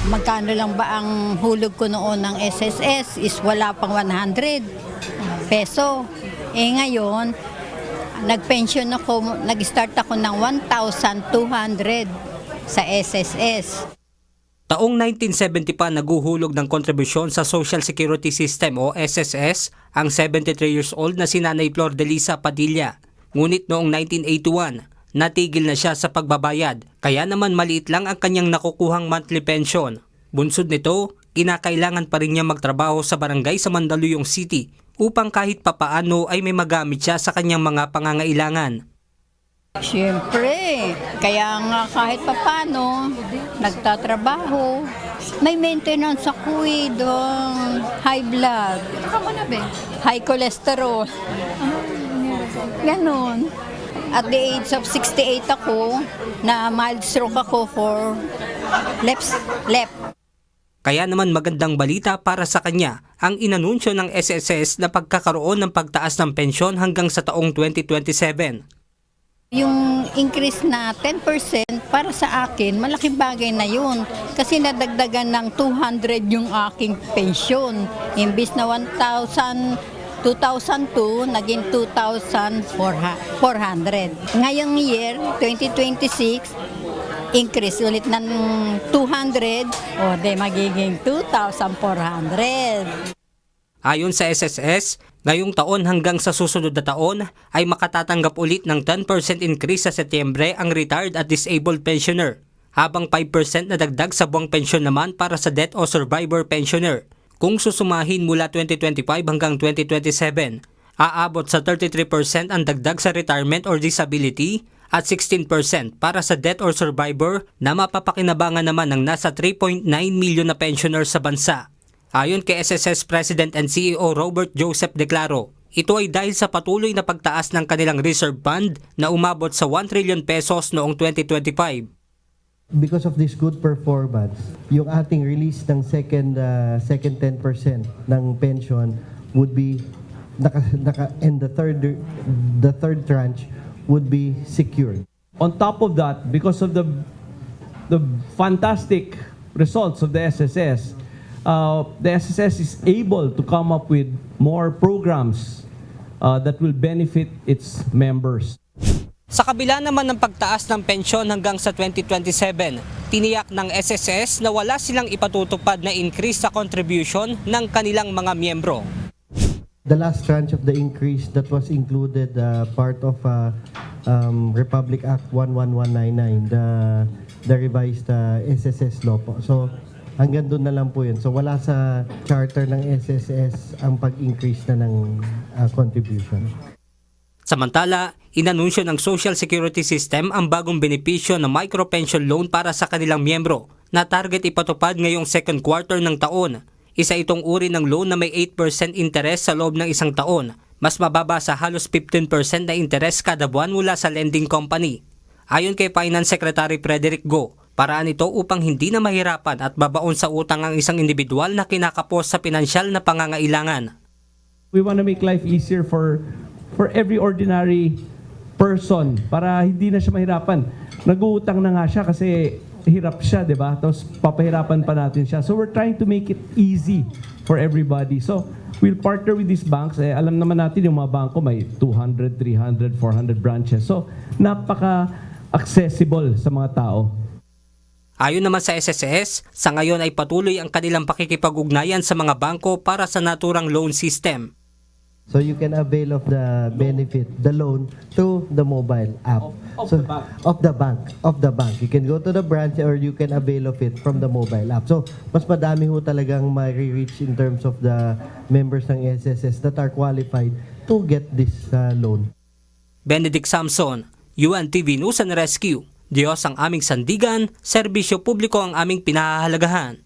Magkano lang ba ang hulog ko noon ng SSS is wala pang 100 peso. Ngayon, nag-pension ako, nag-start ako ng 1,200 sa SSS. Taong 1970 pa naguhulog ng kontribusyon sa Social Security System o SSS ang 73 years old na si Nanay Flor de Lisa Padilla. Ngunit noong 1981, natigil na siya sa pagbabayad, kaya naman maliit lang ang kanyang nakukuhang monthly pension. Bunsod nito, kinakailangan pa rin niya magtrabaho sa barangay sa Mandaluyong City upang kahit papaano ay may magamit siya sa kanyang mga pangangailangan. Siyempre, kaya nga kahit papaano, nagtatrabaho. May maintenance ako high blood, high cholesterol. Ganon. At the age of 68 ako, na mild stroke ako for left. Kaya naman magandang balita para sa kanya ang inanunsyo ng SSS na pagkakaroon ng pagtaas ng pensyon hanggang sa taong 2027. Yung increase na 10% para sa akin, malaking bagay na yun. Kasi nadagdagan ng 200 yung aking pensyon. Imbis na 2002, naging 2,400. Ngayong year, 2026, increase ulit ng 200, o de magiging 2,400. Ayon sa SSS, ngayong taon hanggang sa susunod na taon ay makatatanggap ulit ng 10% increase sa Setyembre ang retired at disabled pensioner, habang 5% na dagdag sa buwang pensyon naman para sa death o survivor pensioner. Kung susumahin mula 2025 hanggang 2027, aabot sa 33% ang dagdag sa retirement or disability at 16% para sa death or survivor na mapapakinabangan naman ng nasa 3.9 million na pensioner sa bansa. Ayon kay SSS President and CEO Robert Joseph Declaro, ito ay dahil sa patuloy na pagtaas ng kanilang reserve fund na umabot sa 1 trillion pesos noong 2025. Because of this good performance, yung ating release ng second 10% ng pension would be and the third tranche would be secured. On top of that, because of the fantastic results of the SSS is able to come up with more programs that will benefit its members. Sa kabila naman ng pagtaas ng pensyon hanggang sa 2027, tiniyak ng SSS na wala silang ipatutupad na increase sa contribution ng kanilang mga miyembro. The last tranche of the increase that was included part of Republic Act 11199, the revised SSS law po. So hanggang doon na lang po yun. So wala sa charter ng SSS ang pag-increase na ng contribution. Samantala, inanunsyo ng Social Security System ang bagong benepisyo na micro-pension loan para sa kanilang miyembro na target ipatupad ngayong second quarter ng taon. Isa itong uri ng loan na may 8% interest sa loob ng isang taon, mas mababa sa halos 15% na interest kada buwan mula sa lending company. Ayon kay Finance Secretary Frederick Go, paraan ito upang hindi na mahirapan at babaon sa utang ang isang individual na kinakapos sa pinansyal na pangangailangan. We want to make life easier for every ordinary person para hindi na siya mahirapan. Nag-uutang na nga siya kasi hirap siya, di ba? Tapos papahirapan pa natin siya. So we're trying to make it easy for everybody. So we'll partner with these banks. Alam naman natin yung mga bangko may 200, 300, 400 branches. So napaka-accessible sa mga tao. Ayon naman sa SSS, sa ngayon ay patuloy ang kanilang pakikipag-ugnayan sa mga bangko para sa naturang loan system. So you can avail of the benefit, the loan, through the mobile app. Of the bank. You can go to the branch or you can avail of it from the mobile app. So mas madami ho talagang ma-reach in terms of the members ng SSS that are qualified to get this loan. Benedict Samson, UNTV News and Rescue. Diyos ang aming sandigan, serbisyo publiko ang aming pinahahalagahan.